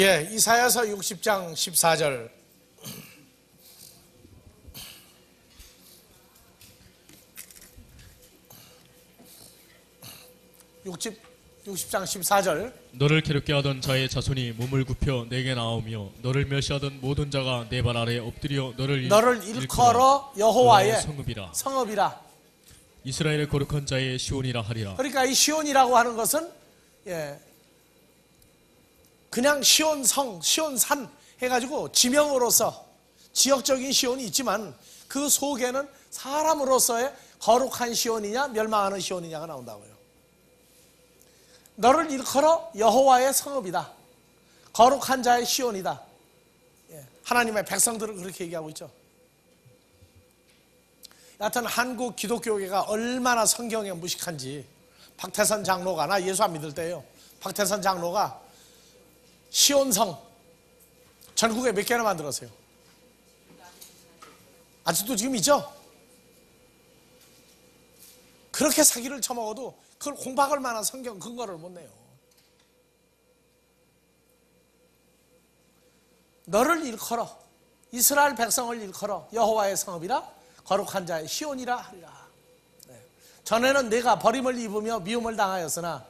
예, 이사야서 60장 14절. 60장 14절. 너를 괴롭게 하던 자의 자손이 몸을 굽혀 내게 나오며 너를 멸시하던 모든 자가 내 발 아래에 엎드려 너를 일컬어 여호와의 성읍이라. 성읍이라. 이스라엘의 거룩한 자의 시온이라 하리라. 그러니까 이 시온이라고 하는 것은 그냥 시온성, 시온산 해가지고 지명으로서 지역적인 시온이 있지만 그 속에는 사람으로서의 거룩한 시온이냐 멸망하는 시온이냐가 나온다고요. 너를 일컬어 여호와의 성읍이다. 거룩한 자의 시온이다. 하나님의 백성들을 그렇게 얘기하고 있죠. 여하튼 한국 기독교계가 얼마나 성경에 무식한지 박태선 장로가, 나 예수 안 믿을 때예요. 박태선 장로가 시온성 전국에 몇 개나 만들었어요. 아직도 지금 있죠? 그렇게 사기를 쳐먹어도 그걸 공박할 만한 성경 근거를 못 내요. 너를 일컬어 이스라엘 백성을 일컬어 여호와의 성읍이라 거룩한 자의 시온이라 하리라. 전에는 내가 버림을 입으며 미움을 당하였으나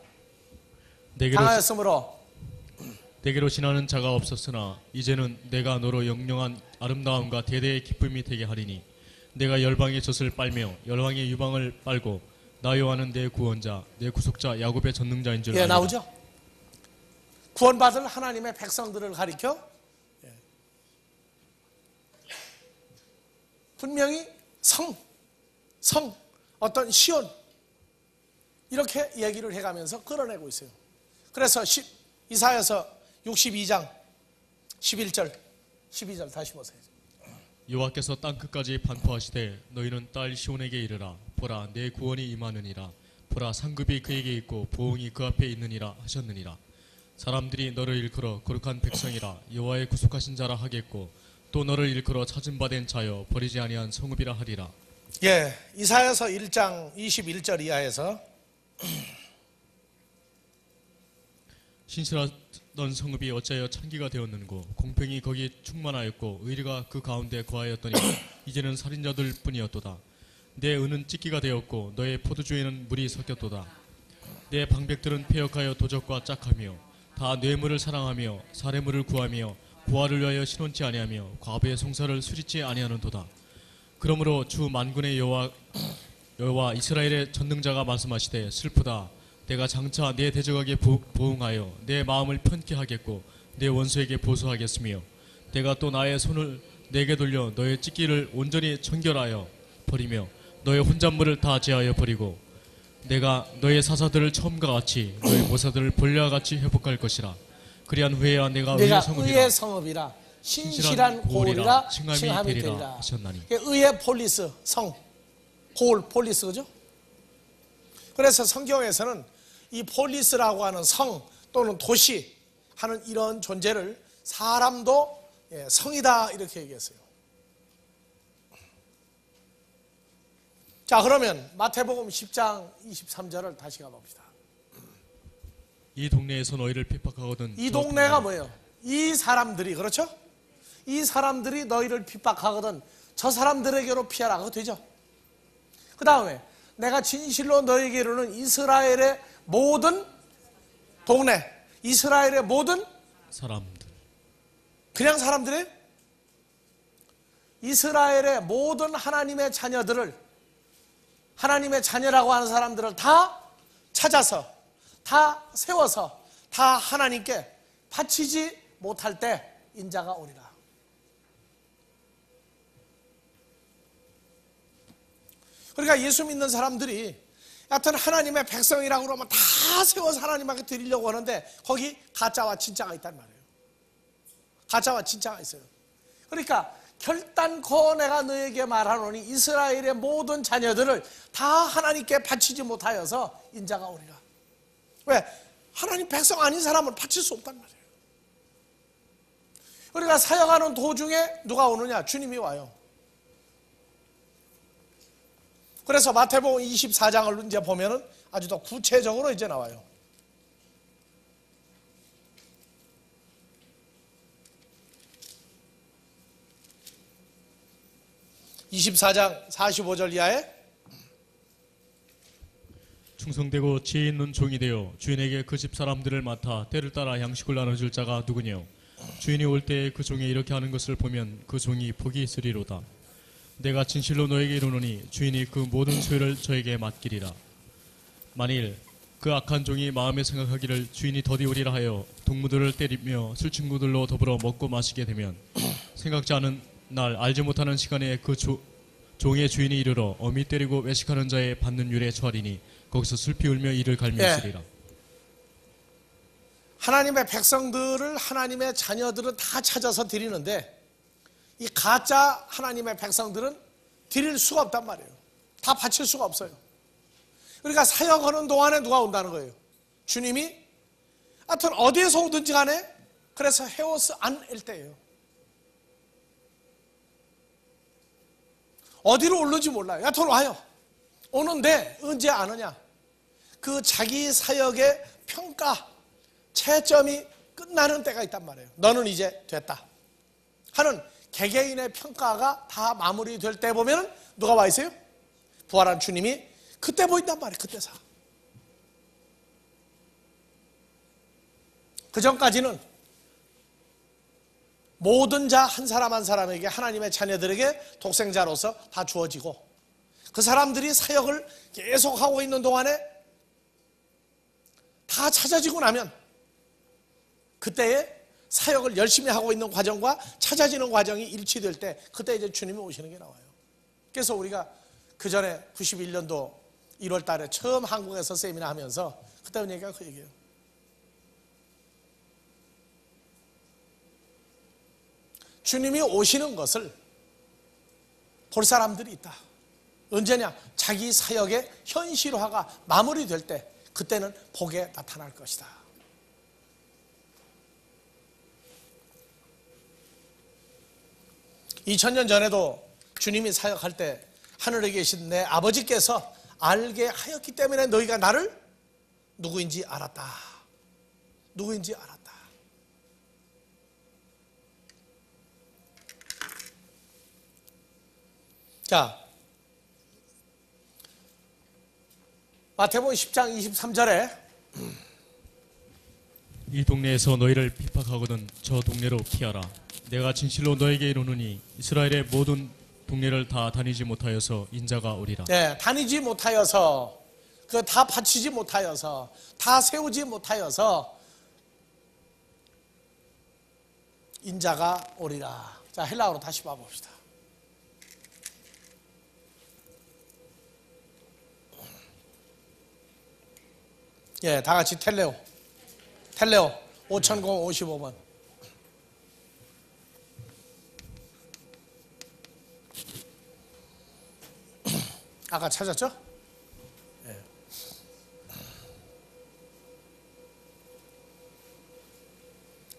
내게로 지나는 자가 없었으나 이제는 내가 너로 영영한 아름다움과 대대의 기쁨이 되게 하리니 내가 열방의 젖을 빨며 열방의 유방을 빨고 나 여호와는 내 구원자 내 구속자 야곱의 전능자인 줄 알리라. 나오죠. 구원받을 하나님의 백성들을 가리켜 분명히 성, 어떤 시온 이렇게 얘기를 해가면서 끌어내고 있어요. 그래서 이사야서 62장 11절 12절 다시 보세요. 여호와께서 땅끝까지 반포하시되 너희는 딸 시온에게 이르라. 보라 내 구원이 임하느니라. 보라 상급이 그에게 있고 보응이 그 앞에 있느니라 하셨느니라. 사람들이 너를 일컬어 거룩한 백성이라 여호와의 구속하신 자라 하겠고 또 너를 일컬어 찾은 바 된 자여 버리지 아니한 성읍이라 하리라. 예, 이사야서 1장 21절 이하에서 신실하던 성읍이 어찌하여 창기가 되었는고 공평이 거기 충만하였고 의리가 그 가운데 거하였더니 이제는 살인자들 뿐이었도다. 내 은은 찢기가 되었고 너의 포도주에는 물이 섞였도다. 내 방백들은 패역하여 도적과 짝하며 다 뇌물을 사랑하며 사례물을 구하며 부하를 위하여 신원치 아니하며 과부의 송사를 수리치 아니하는도다. 그러므로 주 만군의 여호와 이스라엘의 전능자가 말씀하시되 슬프다. 내가 장차 내 대적에게 보응하여 내 마음을 편케 하겠고 내 원수에게 보수하겠으며 내가 또 나의 손을 내게 돌려 너의 찢기를 온전히 청결하여 버리며 너의 혼잣물을 다 제하여 버리고 내가 너의 사사들을 처음과 같이 너의 모사들을 본래와 같이 회복할 것이라. 그리한 후에야 내가 의의 성읍이라 신실한 고을이라 칭함이 되리라 하셨나니. 의의 폴리스 성 고을 폴리스 그죠? 그래서 성경에서는 이 폴리스라고 하는 성 또는 도시 하는 이런 존재를 사람도 성이다 이렇게 얘기했어요. 자, 그러면 마태복음 10장 23절을 다시 가봅시다. 이 동네에서 너희를 핍박하거든. 이 동네가 뭐예요? 이 사람들이, 그렇죠? 이 사람들이 너희를 핍박하거든 저 사람들에게로 피하라. 그거 되죠? 그 다음에 내가 진실로 너희에게 이르는 이스라엘의 모든 동네, 이스라엘의 모든 사람들, 그냥 사람들이 이스라엘의 모든 하나님의 자녀들을, 하나님의 자녀라고 하는 사람들을 다 찾아서 다 세워서 다 하나님께 바치지 못할 때 인자가 오리라. 그러니까 예수 믿는 사람들이 여하튼 하나님의 백성이라고 그러면 다 세워서 하나님께 드리려고 하는데 거기 가짜와 진짜가 있단 말이에요. 가짜와 진짜가 있어요. 그러니까 결단코 내가 너에게 말하노니 이스라엘의 모든 자녀들을 다 하나님께 바치지 못하여서 인자가 오리라. 왜? 하나님 백성 아닌 사람은 바칠 수 없단 말이에요. 그러니까 사역하는 도중에 누가 오느냐? 주님이 와요. 그래서 마태복음 24장을 이제 보면은 아주 더 구체적으로 이제 나와요. 24장 45절 이하에 충성되고 지혜 있는 종이 되어 주인에게 그 집 사람들을 맡아 때를 따라 양식을 나눠줄 자가 누구뇨? 주인이 올 때에 그 종이 이렇게 하는 것을 보면 그 종이 복이 있으리로다. 내가 진실로 너에게 이르노니 주인이 그 모든 소유를 저에게 맡기리라. 만일 그 악한 종이 마음에 생각하기를 주인이 더디 오리라 하여 동무들을 때리며 술친구들로 더불어 먹고 마시게 되면 생각지 않은 날 알지 못하는 시간에 그 종의 주인이 이르러 어미 때리고 외식하는 자의 받는 율에 처하리니 거기서 슬피 울며 이를 갈며 있으리라. 하나님의 백성들을 하나님의 자녀들은 다 찾아서 드리는데 이 가짜 하나님의 백성들은 드릴 수가 없단 말이에요. 다 바칠 수가 없어요. 그러니까 사역하는 동안에 누가 온다는 거예요? 주님이 하여튼 어디에서 오든지 간에 그래서 헤어스 안일 때예요. 어디로 오는지 몰라요. 하여튼 와요. 오는데 언제 안 오냐? 그 자기 사역의 평가 채점이 끝나는 때가 있단 말이에요. 너는 이제 됐다 하는 개개인의 평가가 다 마무리될 때 보면 누가 와 있어요? 부활한 주님이 그때 보인단 말이에요. 그때서. 그 전까지는 모든 자 한 사람 한 사람에게 하나님의 자녀들에게 독생자로서 다 주어지고 그 사람들이 사역을 계속하고 있는 동안에 다 찾아지고 나면 그때에 사역을 열심히 하고 있는 과정과 찾아지는 과정이 일치될 때 그때 이제 주님이 오시는 게 나와요. 그래서 우리가 그 전에 91년도 1월 달에 처음 한국에서 세미나 하면서 그때 한 얘기가 그 얘기예요. 주님이 오시는 것을 볼 사람들이 있다. 언제냐? 자기 사역의 현실화가 마무리될 때 그때는 복에 나타날 것이다. (2000년) 전에도 주님이 사역할 때 하늘에 계신 내 아버지께서 알게 하였기 때문에 너희가 나를 누구인지 알았다. 누구인지 알았다. 자, 마태복음 10장 23절에 이 동네에서 너희를 핍박하거든 저 동네로 피하라. 내가 진실로 너에게 이르노니 이스라엘의 모든 동네를 다 다니지 못하여서 인자가 오리라. 네, 다니지 못하여서 그 다 바치지 못하여서 다 세우지 못하여서 인자가 오리라. 자, 헬라어로 다시 봐봅시다. 예, 다 같이 텔레오 5055번. 아까 찾았죠? 예.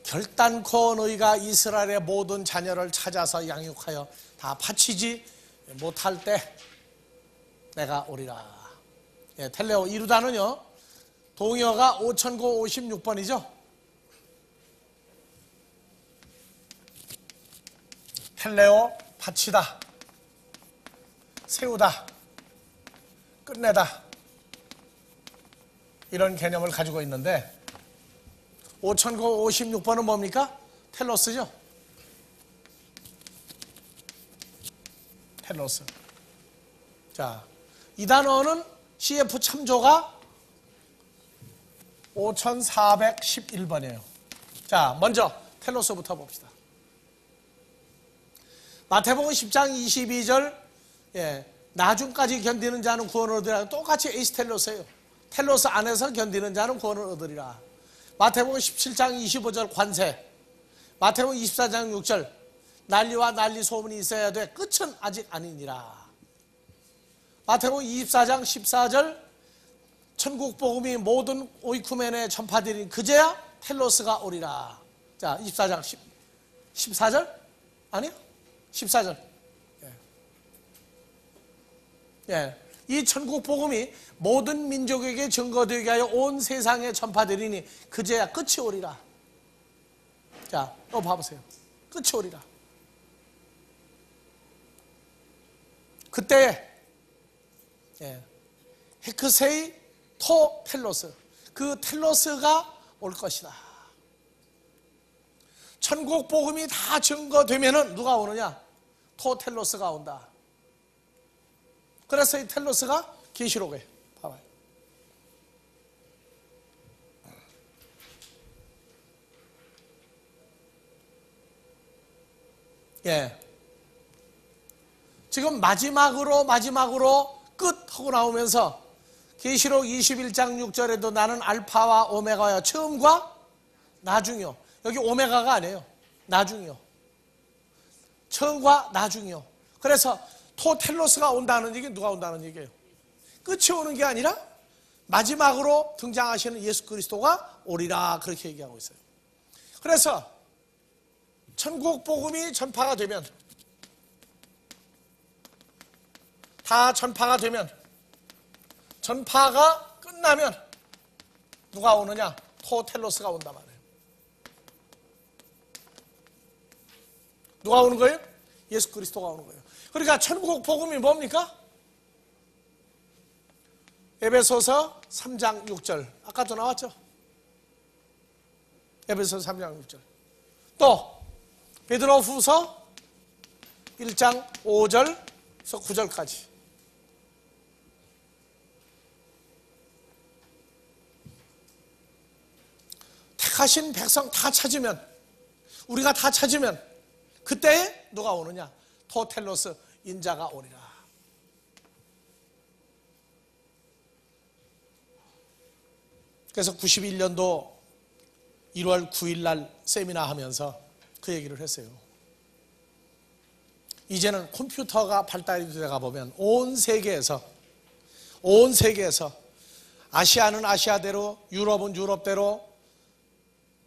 결단코 너희가 이스라엘의 모든 자녀를 찾아서 양육하여 다 바치지 못할 때 내가 오리라. 예, 텔레오 이루다는요 동요가 5056번이죠. 텔레오 바치다, 세우다, 끝내다 이런 개념을 가지고 있는데 5056번은 뭡니까? 텔로스죠. 텔로스. 자, 이 단어는 CF 참조가 5411번이에요. 자, 먼저 텔로스부터 봅시다. 마태복음 10장 22절 예, 나중까지 견디는 자는 구원을 얻으리라. 똑같이 에이스텔로스예요. 텔로스 안에서 견디는 자는 구원을 얻으리라. 마태복음 17장 25절 관세, 마태복음 24장 6절 난리와 난리 소문이 있어야 돼. 끝은 아직 아니니라. 마태복음 24장 14절 천국 복음이 모든 오이쿠멘에 전파되니 그제야 텔로스가 오리라. 자, 24장 14절? 아니요? 14절. 예. 이 천국 복음이 모든 민족에게 증거되게 하여 온 세상에 전파되리니 그제야 끝이 오리라. 자, 또 봐보세요. 끝이 오리라. 그때에 헤크세이 토 텔로스, 그 텔로스가 올 것이다. 천국 복음이 다 증거되면은 누가 오느냐? 토 텔로스가 온다. 그래서 이 텔로스가 계시록에 봐봐요. 지금 마지막으로 끝 하고 나오면서 계시록 21장 6절에도 나는 알파와 오메가여, 처음과 나중이요. 여기 오메가가 아니에요. 나중이요. 처음과 나중이요. 그래서 토텔로스가 온다는 얘기, 누가 온다는 얘기예요? 끝이 오는 게 아니라 마지막으로 등장하시는 예수 그리스도가 오리라, 그렇게 얘기하고 있어요. 그래서 천국 복음이 전파가 되면, 다 전파가 되면, 전파가 끝나면 누가 오느냐? 토텔로스가 온단 말이에요. 누가 오는 거예요? 예수 그리스도가 오는 거예요. 그러니까 천국 복음이 뭡니까? 에베소서 3장 6절, 아까도 나왔죠? 에베소서 3장 6절. 또 베드로후서 1장 5절에서 9절까지. 택하신 백성 다 찾으면, 우리가 다 찾으면 그때에 누가 오느냐? 토텔로스 인자가 오리라. 그래서 91년도 1월 9일 날 세미나 하면서 그 얘기를 했어요. 이제는 컴퓨터가 발달이 되가 보면 온 세계에서 아시아는 아시아대로, 유럽은 유럽대로,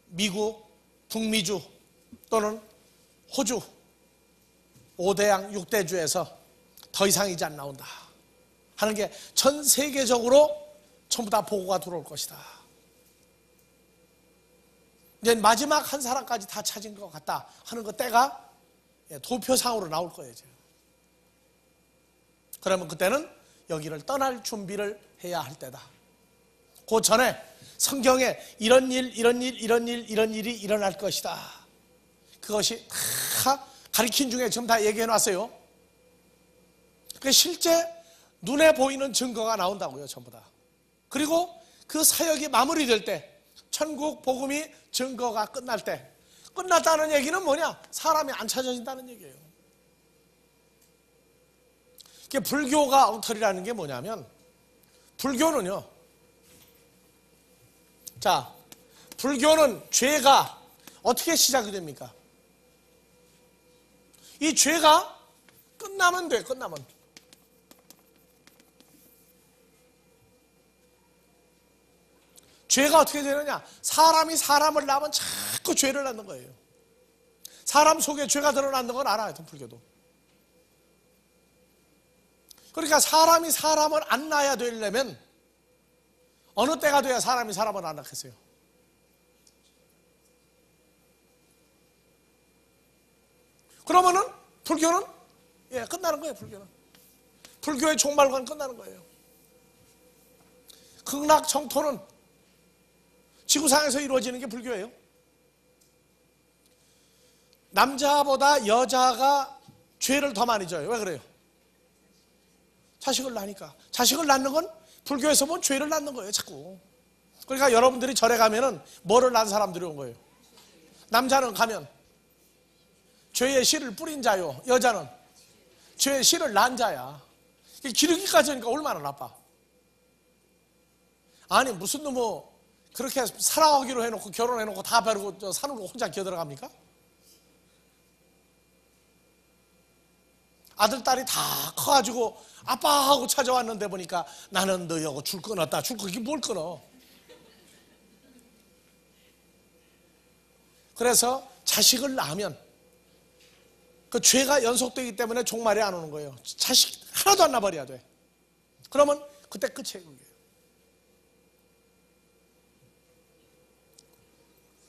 미국, 북미주 또는 호주 5대양 6대주에서 더 이상 이제 안 나온다 하는 게 전 세계적으로 전부 다 보고가 들어올 것이다. 이제 마지막 한 사람까지 다 찾은 것 같다 하는 그 때가 도표상으로 나올 거예요. 이제. 그러면 그때는 여기를 떠날 준비를 해야 할 때다. 그 전에 성경에 이런 일이 일어날 것이다. 그것이 다 가르친 중에 지금 다 얘기해 놨어요. 실제 눈에 보이는 증거가 나온다고요, 전부 다. 그리고 그 사역이 마무리될 때, 천국 복음이 증거가 끝날 때, 끝났다는 얘기는 뭐냐? 사람이 안 찾아진다는 얘기예요. 불교가 엉터리라는 게 뭐냐면, 불교는요, 자, 불교는 죄가 어떻게 시작이 됩니까? 이 죄가 끝나면 돼, 끝나면. 죄가 어떻게 되느냐? 사람이 사람을 낳으면 자꾸 죄를 낳는 거예요. 사람 속에 죄가 드러나는 건 알아요, 불교도. 그러니까 사람이 사람을 안 낳아야 되려면 어느 때가 돼야 사람이 사람을 안 낳겠어요? 그러면은 불교는 끝나는 거예요. 불교의 종말관 끝나는 거예요. 극락정토는 지구상에서 이루어지는 게 불교예요. 남자보다 여자가 죄를 더 많이 져요. 왜 그래요? 자식을 낳으니까. 자식을 낳는 건 불교에서 본 죄를 낳는 거예요, 자꾸. 그러니까 여러분들이 절에 가면은 뭐를 낳은 사람들이 온 거예요? 남자는 가면 죄의 씨를 뿌린 자요, 여자는 죄의 씨를 낳은 자야. 기르기까지 하니까 얼마나 나빠. 아니 무슨 놈의 그렇게 사랑하기로 해놓고 결혼해놓고 다 버리고 산으로 혼자 기어들어갑니까? 아들 딸이 다 커가지고 아빠하고 찾아왔는데 보니까 나는 너희하고 줄 끊었다. 줄 끊기 뭘 끊어? 그래서 자식을 낳으면 그 죄가 연속되기 때문에 종말이 안 오는 거예요. 자식 하나도 안 낳아버려야 돼. 그러면 그때 끝이에요, 그게.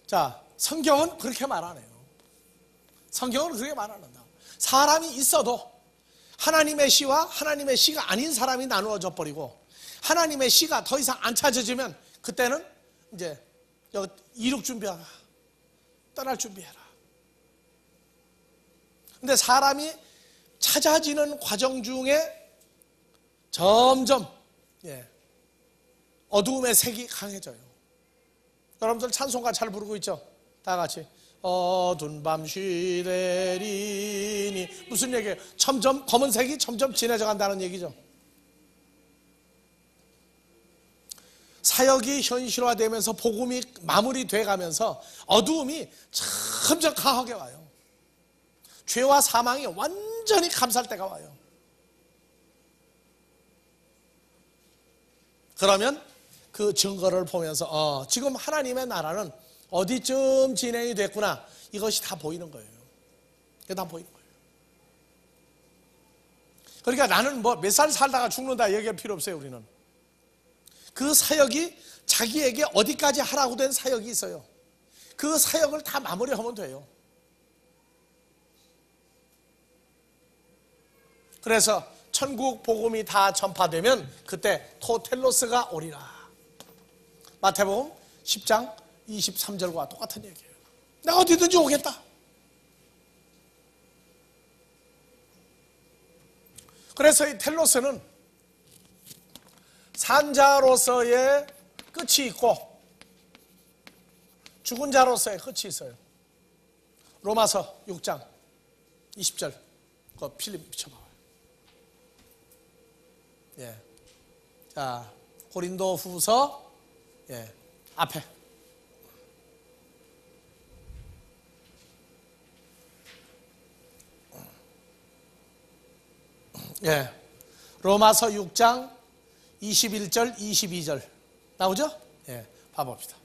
자, 성경은 그렇게 말 안 해요. 성경은 그렇게 말 안 한다. 사람이 있어도 하나님의 씨와 하나님의 씨가 아닌 사람이 나누어져 버리고 하나님의 씨가 더 이상 안 찾아지면 그때는 이제 이륙 준비하라. 떠날 준비해라. 근데 사람이 찾아지는 과정 중에 점점 어두움의 색이 강해져요. 여러분들 찬송가 잘 부르고 있죠? 다 같이 어두운 밤 쉬되리니 무슨 얘기예요? 점점 검은색이 점점 진해져 간다는 얘기죠. 사역이 현실화되면서 복음이 마무리돼 가면서 어두움이 점점 강하게 와요. 죄와 사망이 완전히 감쌀 때가 와요. 그러면 그 증거를 보면서 지금 하나님의 나라는 어디쯤 진행이 됐구나, 이것이 다 보이는 거예요. 이게 다 보이는 거예요. 그러니까 나는 뭐 몇 살 살다가 죽는다 얘기할 필요 없어요. 우리는 그 사역이 자기에게 어디까지 하라고 된 사역이 있어요. 그 사역을 다 마무리하면 돼요. 그래서 천국 복음이 다 전파되면 그때 토텔로스가 오리라. 마태복음 10장 23절과 똑같은 얘기예요. 내가 어디든지 오겠다. 그래서 이 텔로스는 산자로서의 끝이 있고 죽은 자로서의 끝이 있어요. 로마서 6장 20절 그 필립 비춰봐요. 자, 고린도 후서 앞에 로마서 6장 21절 22절 나오죠? 봐봅시다.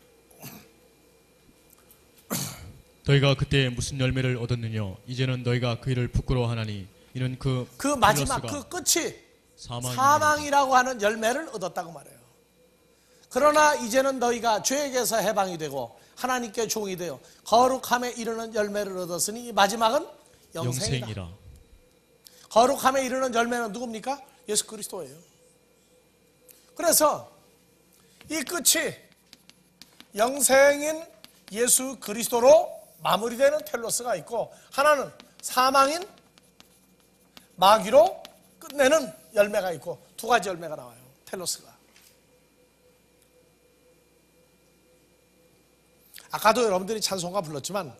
너희가 그때 무슨 열매를 얻었느냐? 이제는 너희가 그 일을 부끄러워하나니 이는 그 마지막 그 끝이 사망이라고 하는 열매를 얻었다고 말해요. 그러나 이제는 너희가 죄에게서 해방이 되고 하나님께 종이 되어 거룩함에 이르는 열매를 얻었으니 이 마지막은 영생이라. 거룩함에 이르는 열매는 누굽니까? 예수 그리스도예요. 그래서 이 끝이 영생인 예수 그리스도로 마무리되는 텔로스가 있고, 하나는 사망인 마귀로 끝내는 열매가 있고, 두 가지 열매가 나와요. 텔로스가. 아까도 여러분들이 찬송가 불렀지만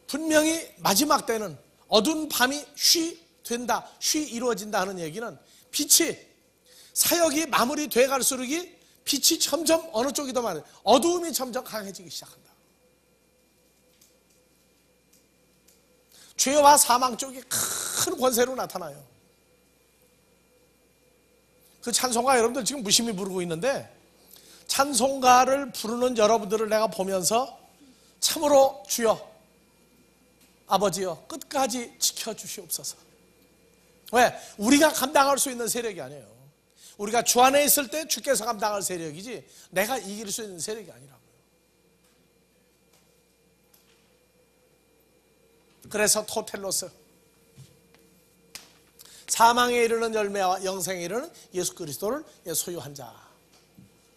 분명히 마지막 때는 어두운 밤이 쉬 된다, 쉬 이루어진다 하는 얘기는 빛이 사역이 마무리돼 갈수록이 빛이 점점 어느 쪽이 더 많아요. 어두움이 점점 강해지기 시작한다. 죄와 사망 쪽이 큰 권세로 나타나요. 그 찬송가 여러분들 지금 무심히 부르고 있는데, 찬송가를 부르는 여러분들을 내가 보면서 참으로 주여 아버지여 끝까지 지켜주시옵소서. 왜? 우리가 감당할 수 있는 세력이 아니에요. 우리가 주 안에 있을 때 주께서 감당할 세력이지 내가 이길 수 있는 세력이 아니라고요. 그래서 토텔로스, 사망에 이르는 열매와 영생에 이르는 예수 그리스도를 소유한 자.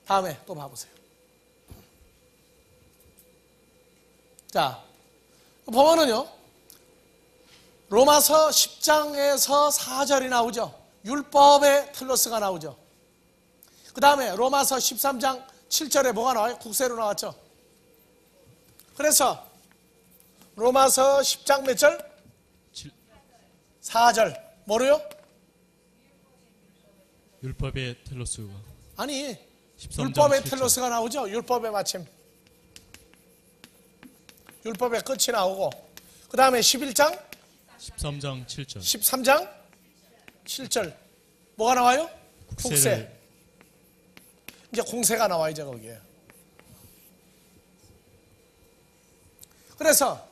다음에 또 봐보세요. 자, 보면은요, 로마서 10장에서 4절이 나오죠. 율법의 텔로스가 나오죠. 그 다음에 로마서 13장 7절에 뭐가 나와요? 국세로 나왔죠. 그래서 로마서 10장 몇 절? 4절 뭐로요? 율법의 텔로스가 아니, 13장 율법의 7절. 텔로스가 나오죠. 율법의 마침, 율법의 끝이 나오고, 그 다음에 11장 13장 7절 13장 7절 뭐가 나와요? 국세. 이제 공세가 나와야죠 거기에. 그래서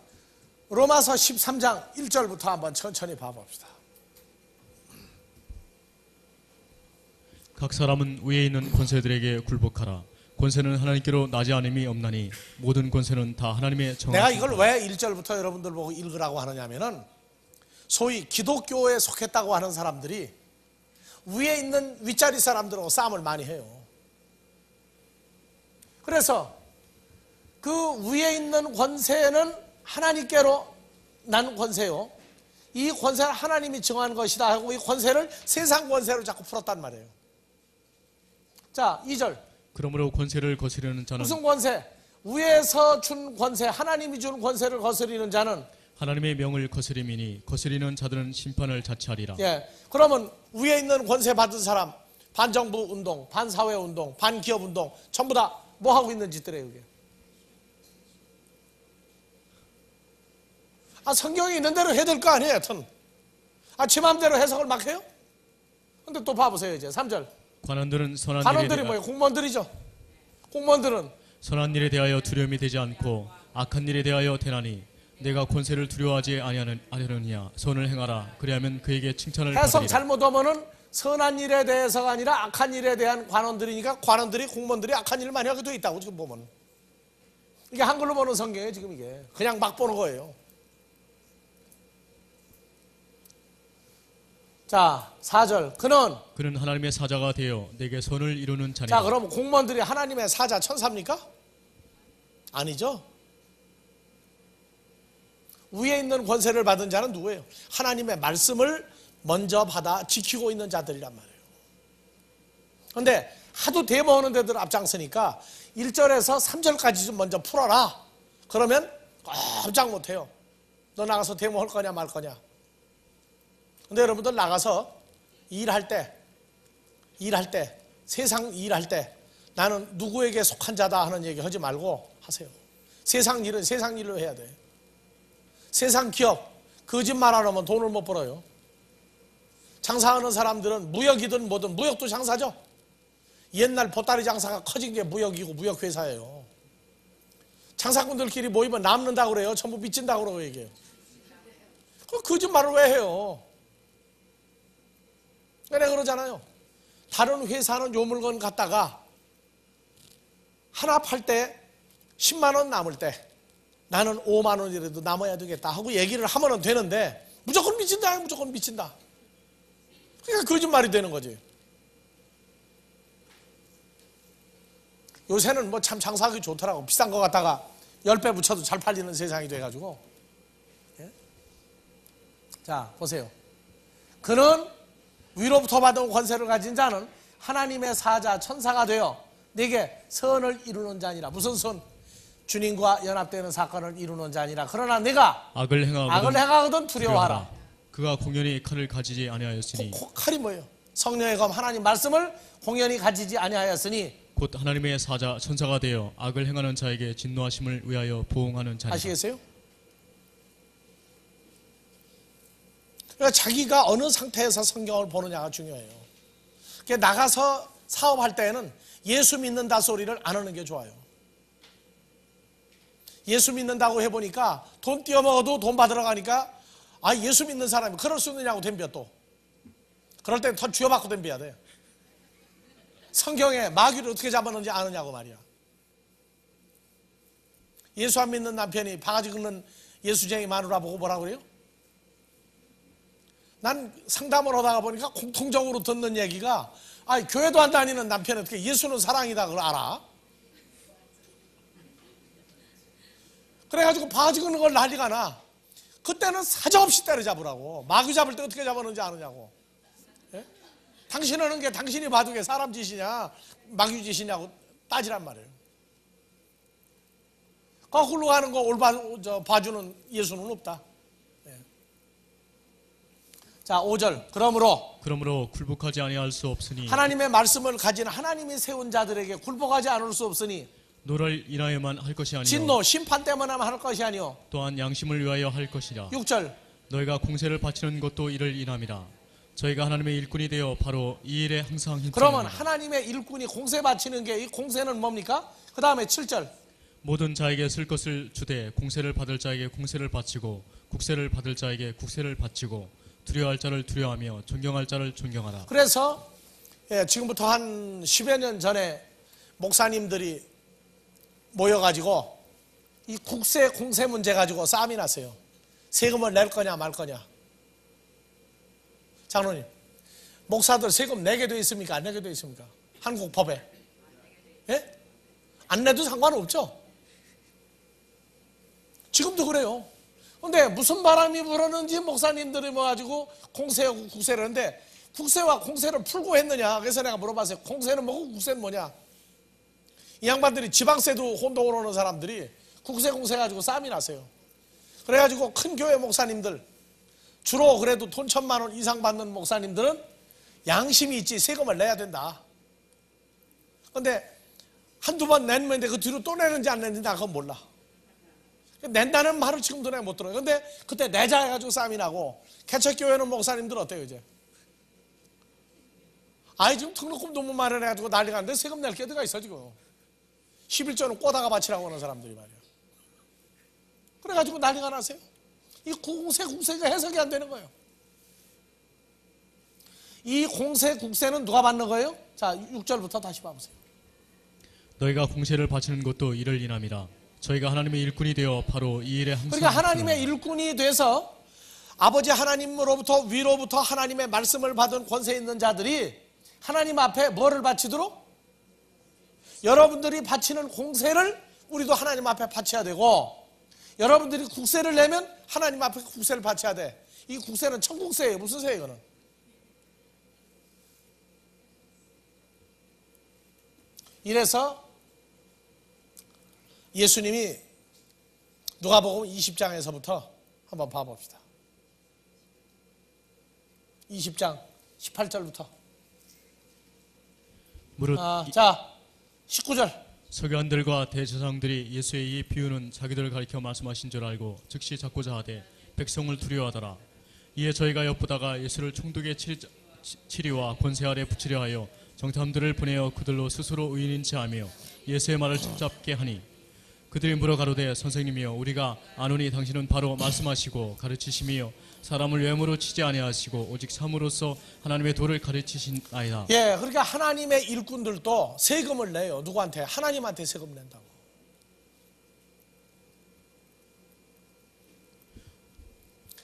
로마서 13장 1절부터 한번 천천히 봐봅시다. 각 사람은 위에 있는 권세들에게 굴복하라. 권세는 하나님께로 나지 않음이 없나니 모든 권세는 다 하나님의 정하신 내가 이걸 왜 1절부터 여러분들 보고 읽으라고 하느냐면은 소위 기독교에 속했다고 하는 사람들이 위에 있는 윗자리 사람들하고 싸움을 많이 해요. 그래서 그 위에 있는 권세는 하나님께로 난 권세요. 이 권세는 하나님이 정한 것이다 하고 이 권세를 세상 권세로 자꾸 풀었단 말이에요. 자, 2절. 그러므로 권세를 거스르는 자는 무슨 권세? 위에서 준 권세, 하나님이 준 권세를 거스리는 자는 하나님의 명을 거스림이니 거스리는 자들은 심판을 자처하리라. 예, 그러면 위에 있는 권세 받은 사람 반정부 운동, 반사회 운동, 반기업 운동 전부 다 뭐 하고 있는 짓들이에요 이게. 성경에 있는 대로 해야 될 거 아니에요 여튼. 지 마음대로 해석을 막 해요? 근데 또 봐보세요 이제 3절. 관원들은 선한 관원들이 뭐예요? 공무원들이죠. 공무원들은 선한 일에 대하여 두려움이 되지 않고 악한 일에 대하여 대나니 내가 권세를 두려워하지 아니하느냐 선을 행하라 그리하면 그에게 칭찬을 해석 받으리라. 잘못하면은 선한 일에 대해서가 아니라 악한 일에 대한 관원들이니까 관원들이 공무원들이 악한 일을 많이 하게 돼 있다고 지금 보면. 이게 한글로 보는 성경이에요 지금 이게. 그냥 막 보는 거예요. 자 4절. 그는 하나님의 사자가 되어 내게 선을 이루는 자니라. 자 그럼 공무원들이 하나님의 사자 천사입니까? 아니죠. 위에 있는 권세를 받은 자는 누구예요? 하나님의 말씀을 먼저 받아 지키고 있는 자들이란 말이에요. 그런데 하도 데모하는 데들 앞장서니까 1절에서 3절까지 좀 먼저 풀어라. 그러면 꼼짝 못해요. 너 나가서 데모할 거냐 말 거냐. 근데 여러분들 나가서 일할 때 세상 일할 때 나는 누구에게 속한 자다 하는 얘기 하지 말고 하세요. 세상 일은 세상 일로 해야 돼. 세상 기업 거짓말 안 하면 돈을 못 벌어요. 장사하는 사람들은 무역이든 뭐든 무역도 장사죠. 옛날 보따리 장사가 커진 게 무역이고 무역회사예요. 장사꾼들끼리 모이면 남는다고 그래요. 전부 빚진다고 그러고 얘기해요. 그 거짓말을 왜 해요? 내가 그러잖아요. 다른 회사는 요 물건 갖다가 하나 팔 때 10만 원 남을 때 나는 5만 원이라도 남아야 되겠다 하고 얘기를 하면 되는데 무조건 미친다. 무조건 미친다. 그러니까 거짓말이 되는 거지. 요새는 뭐 참 장사하기 좋더라고. 비싼 거 갖다가 10배 붙여도 잘 팔리는 세상이 돼가지고. 예? 자 보세요. 그는 위로부터 받은 권세를 가진 자는 하나님의 사자 천사가 되어 내게 선을 이루는 자니라. 무슨 선? 주님과 연합되는 사건을 이루는 자니라. 그러나 내가 악을 행하거든 두려워하라. 그가 공연히 칼을 가지지 아니하였으니. 칼이 뭐예요? 성령의 검 하나님 말씀을 공연히 가지지 아니하였으니 곧 하나님의 사자 천사가 되어 악을 행하는 자에게 진노하심을 위하여 보응하는 자니라. 아시겠어요? 그러니까 자기가 어느 상태에서 성경을 보느냐가 중요해요. 그러니까 나가서 사업할 때에는 예수 믿는다 소리를 안 하는 게 좋아요. 예수 믿는다고 해보니까 돈 띄어먹어도 돈 받으러 가니까 예수 믿는 사람이 그럴 수 있느냐고 덤벼 또. 그럴 땐 더 쥐어받고 덤벼야 돼. 성경에 마귀를 어떻게 잡았는지 아느냐고 말이야. 예수 안 믿는 남편이 바가지 긁는 예수쟁이 마누라 보고 뭐라고 그래요? 난 상담을 하다가 보니까 공통적으로 듣는 얘기가 교회도 안 다니는 남편이 어떻게 예수는 사랑이다 그걸 알아? 그래가지고 바가지 긁는 걸 난리가 나. 그때는 사정없이 때려잡으라고. 마귀 잡을 때 어떻게 잡았는지 아느냐고. 예? 당신 하는 게 당신이 봐도 게 사람 짓이냐 마귀 짓이냐고 따지란 말이에요. 거꾸로 가는 거 봐주는 예수는 없다. 예. 자 5절. 그러므로 굴복하지 아니할 수 없으니 하나님의 말씀을 가진 하나님이 세운 자들에게 굴복하지 않을 수 없으니 노를 인하여만 할 것이 아니요 진노 심판 때문에만 할 것이 아니요 또한 양심을 위하여 할 것이라. 6절. 너희가 공세를 바치는 것도 이를 인함이라. 저희가 하나님의 일꾼이 되어 바로 이 일에 항상 힘쓰는 그러면 하나님의 일꾼이 공세 바치는 게 이 공세는 뭡니까? 그 다음에 7절. 모든 자에게 쓸 것을 주되 공세를 받을 자에게 공세를 바치고 국세를 받을 자에게 국세를 바치고 두려워할 자를 두려워하며 존경할 자를 존경하라. 그래서 지금부터 한 10여 년 전에 목사님들이 모여가지고 이 국세 공세 문제 가지고 싸움이 났어요. 세금을 낼 거냐 말 거냐. 장로님, 목사들 세금 내게 돼 있습니까? 안 내게 돼 있습니까? 한국 법에. 예? 안 내도 상관없죠. 지금도 그래요. 근데 무슨 바람이 불었는지 목사님들이 모아가지고 공세하고 국세를 하는데, 국세와 공세를 풀고 했느냐. 그래서 내가 물어봤어요. 공세는 뭐고 국세는 뭐냐. 이 양반들이 지방세도 혼동을 하는 사람들이 국세 공세 가지고 싸움이 났어요. 그래가지고 큰 교회 목사님들, 주로 그래도 돈 1,000만 원 이상 받는 목사님들은 양심이 있지 세금을 내야 된다. 근데 한두 번 냈는데 그 뒤로 또 내는지 안 내는지 나 그건 몰라. 낸다는 말을 지금도 내가 못 들어요. 근데 그때 내자 해가지고 싸움이 나고, 개척교회는 목사님들 어때요 이제? 아이 지금 등록금도 못 마련해가지고 난리가 났는데 세금 낼 게 어디가 있어 지금. 11조는 꼬다가 바치라고 하는 사람들이 말이야. 그래가지고 난리가 났어요. 이 국세가 해석이 안 되는 거예요. 이 국세는 누가 받는 거예요? 자, 6절부터 다시 봐보세요. 너희가 공세를 바치는 것도 이를 인함이라. 저희가 하나님의 일꾼이 되어 바로 이 일에 항상 그러니까 하나님의 일꾼이 돼서 아버지 하나님으로부터 위로부터 하나님의 말씀을 받은 권세 있는 자들이 하나님 앞에 뭐를 바치도록? 여러분들이 바치는 공세를 우리도 하나님 앞에 바쳐야 되고, 여러분들이 국세를 내면 하나님 앞에 국세를 바쳐야 돼. 이 국세는 천국세예요. 무슨 세예요 이거는? 이래서 예수님이 누가복음 20장에서부터 한번 봐봅시다. 20장 18절부터. 무릇 자, 19절. 서기관들과 대제사장들이 예수의 이 비유는 자기들을 가리켜 말씀하신 줄 알고 즉시 잡고자 하되 백성을 두려워하더라. 이에 저희가 엿보다가 예수를 총독의 치리와 권세 아래 붙이려 하여 정탐들을 보내어 그들로 스스로 의인인 체하며 예수의 말을 붙잡게 하니, 그들이 물어 가로되 선생님이여 우리가 아노니 당신은 바로 말씀하시고 가르치시며 사람을 외모로 치지 아니하시고 오직 삶으로써 하나님의 도를 가르치시나이다. 예, 그러니까 하나님의 일꾼들도 세금을 내요. 누구한테? 하나님한테 세금 낸다고.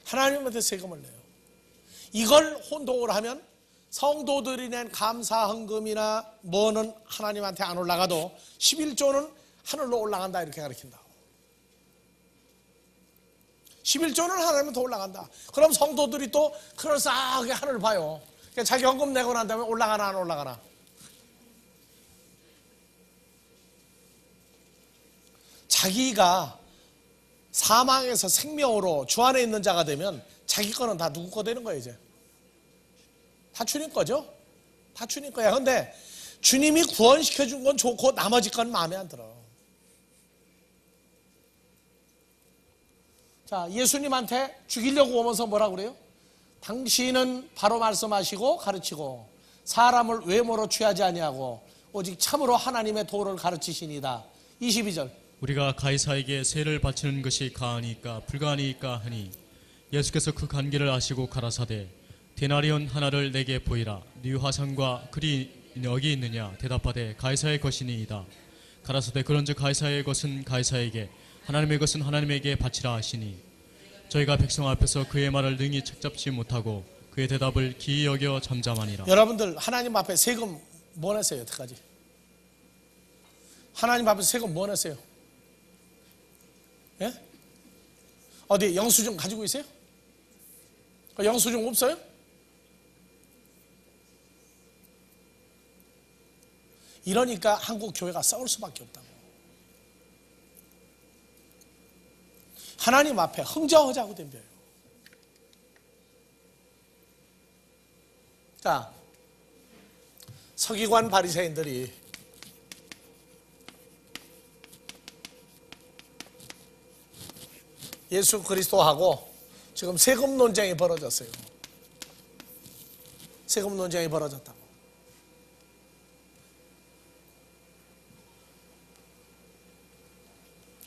하나님한테 세금을 내요. 이걸 혼동을 하면 성도들이 낸 감사헌금이나 뭐는 하나님한테 안 올라가도 11조는 하늘로 올라간다 이렇게 가르친다. 11조는 하나님한테 올라간다. 그럼 성도들이 또 그럴싸하게 하늘을 봐요. 그러니까 자기 헌금 내고 난 다음에 올라가나 안 올라가나. 자기가 사망에서 생명으로 주 안에 있는 자가 되면 자기 거는 다 누구 거 되는 거예요 이제. 다 주님 거죠. 다 주님 거야. 근데 주님이 구원시켜준 건 좋고 나머지 건 마음에 안 들어. 자, 예수님한테 죽이려고 오면서 뭐라고 그래요? 당신은 바로 말씀하시고 가르치고 사람을 외모로 취하지 아니하고 오직 참으로 하나님의 도를 가르치시니다. 22절. 우리가 가이사에게 세를 바치는 것이 가하니까 불가하니까 하니 예수께서 그 관계를 아시고 가라사대 데나리온 하나를 내게 보이라. 네 화상과 글이 여기 있느냐? 대답하되 가이사의 것이니이다. 가라사대 그런즉 가이사의 것은 가이사에게 하나님의 것은 하나님에게 바치라 하시니, 저희가 백성 앞에서 그의 말을 능히 책잡지 못하고 그의 대답을 기이 여겨 잠잠하니라. 여러분들 하나님 앞에 세금 뭐 냈어요 여태까지? 하나님 앞에 세금 뭐 냈어요? 예? 어디 영수증 가지고 있어요? 영수증 없어요? 이러니까 한국 교회가 싸울 수밖에 없다고. 하나님 앞에 흥정하자고 덤벼요. 자, 서기관 바리새인들이 예수 그리스도하고 지금 세금 논쟁이 벌어졌어요. 세금 논쟁이 벌어졌다고.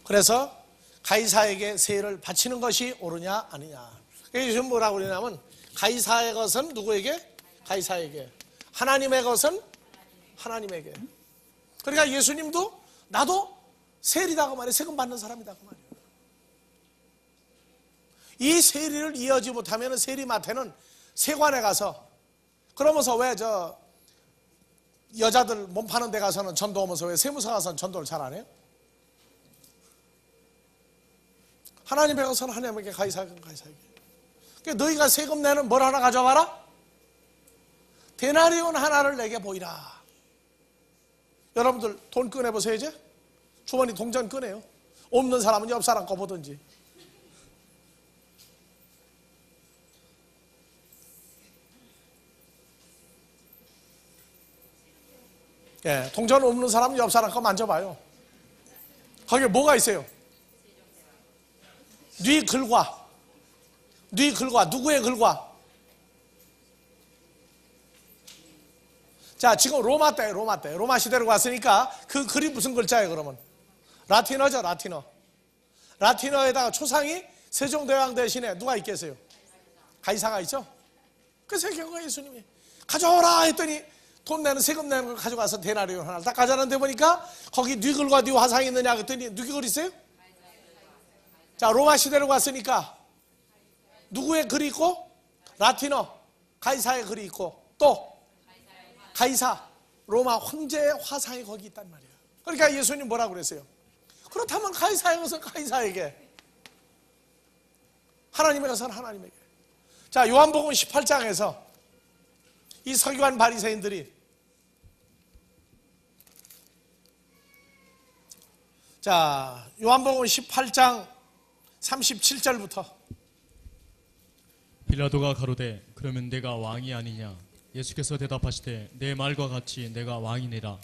그래서 가이사에게 세를 바치는 것이 옳으냐 아니냐. 요즘 뭐라고 그러냐면 가이사의 것은 누구에게? 가이사에게. 하나님의 것은 하나님에게. 그러니까 예수님도 나도 세리다 그 말이에요. 세금 받는 사람이다 그 말이에요. 이 세리를 이어지 못하면 세리마태는 세관에 가서 그러면서 왜 여자들 몸 파는 데 가서는 전도하면서 왜 세무서 가서는 전도를 잘 안 해요? 하나님에 가서는 하나님에게 가이사에게. 그러니까 너희가 세금 내는 뭘 하나 가져와라? 데나리온 하나를 내게 보이라. 여러분들 돈 꺼내보세요. 이제 주머니 동전 꺼내요. 없는 사람은 옆 사람 거 보든지. 예, 동전 없는 사람은 옆 사람 거 만져봐요. 거기에 뭐가 있어요? 네 글과 누구의 글과? 자, 지금 로마 시대로 갔으니까 그 글이 무슨 글자예요? 그러면 라틴어죠. 라틴어에다가 초상이 세종대왕 대신에 누가 있겠어요? 가이사가 있죠. 그래서 결국 예수님이 가져오라 했더니 돈 내는 세금 내는 걸 가져가서 데나리온 하나를 딱 가져왔는데 보니까 거기 네 글과 네 화상이 있느냐 그랬더니 누구 글 있어요? 자, 로마 시대로 갔으니까 누구의 글이 있고? 라틴어 가이사의 글이 있고 또 가이사 로마 황제의 화상이 거기 있단 말이에요. 그러니까 예수님 뭐라고 그랬어요? 그렇다면 가이사에 가서 가이사에게, 하나님에 가서는 하나님에게. 자, 요한복음 18장에서 이 서기관 바리새인들이, 자, 요한복음 18장 37절부터 빌라도가 가로되 그러면 내가 왕이 아니냐? 예수께서 대답하시되 내 말과 같이 내가 왕이니라.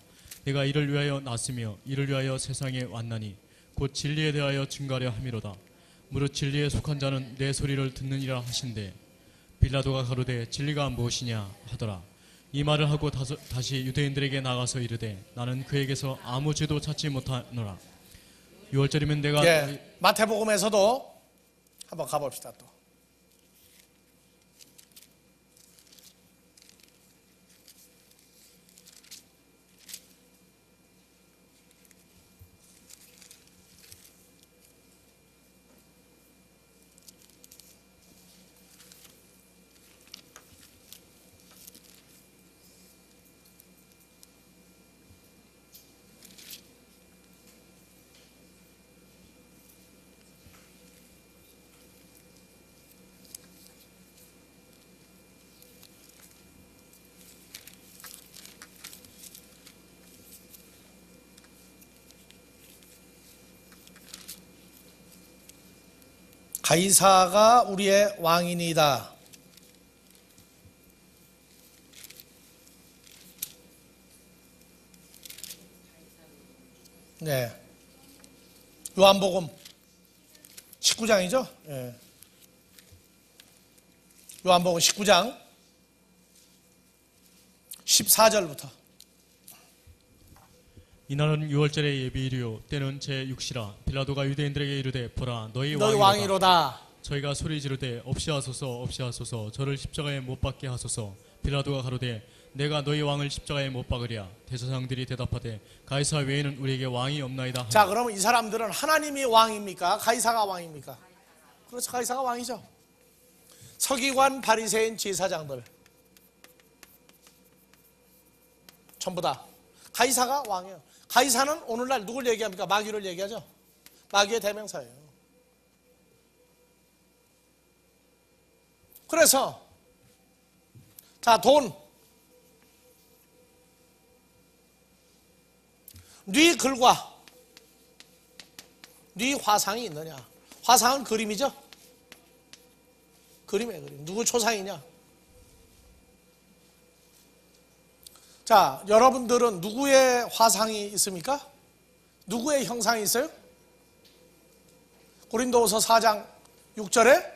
내가 이를 위하여 났으며 이를 위하여 세상에 왔나니 곧 진리에 대하여 증거하려 함이로다. 무릇 진리에 속한 자는 내 소리를 듣느니라 하신대. 빌라도가 가로되 진리가 무엇이냐 하더라. 이 말을 하고 다시 유대인들에게 나가서 이르되 나는 그에게서 아무 죄도 찾지 못하노라. 6월절이면 내가 마태복음에서도 한번 가봅시다. 또 가이사가 우리의 왕이니다. 네, 요한복음 19장이죠. 네. 요한복음 19장 14절부터. 이날은 6월절의 예비일이요 때는 제6시라. 빌라도가 유대인들에게 이르되 보라 너희 왕이로다. 저희가 소리 지르되 없이 하소서 저를 십자가에 못 박게 하소서. 빌라도가 가로되 내가 너희 왕을 십자가에 못 박으랴. 대제사장들이 대답하되 가이사 외에는 우리에게 왕이 없나이다 하니. 자, 그러면 이 사람들은 하나님이 왕입니까? 가이사가 왕입니까? 그렇죠, 가이사가 왕이죠. 서기관, 바리새인, 제사장들 전부 다 가이사가 왕이에요. 가이사는 오늘날 누굴 얘기합니까? 마귀를 얘기하죠. 마귀의 대명사예요. 그래서 자, 돈, 네 글과 네 화상이 있느냐? 화상은 그림이죠. 그림이에요, 그림. 누구 초상이냐? 자, 여러분들은 누구의 화상이 있습니까? 누구의 형상이 있어요? 고린도후서 4장 6절에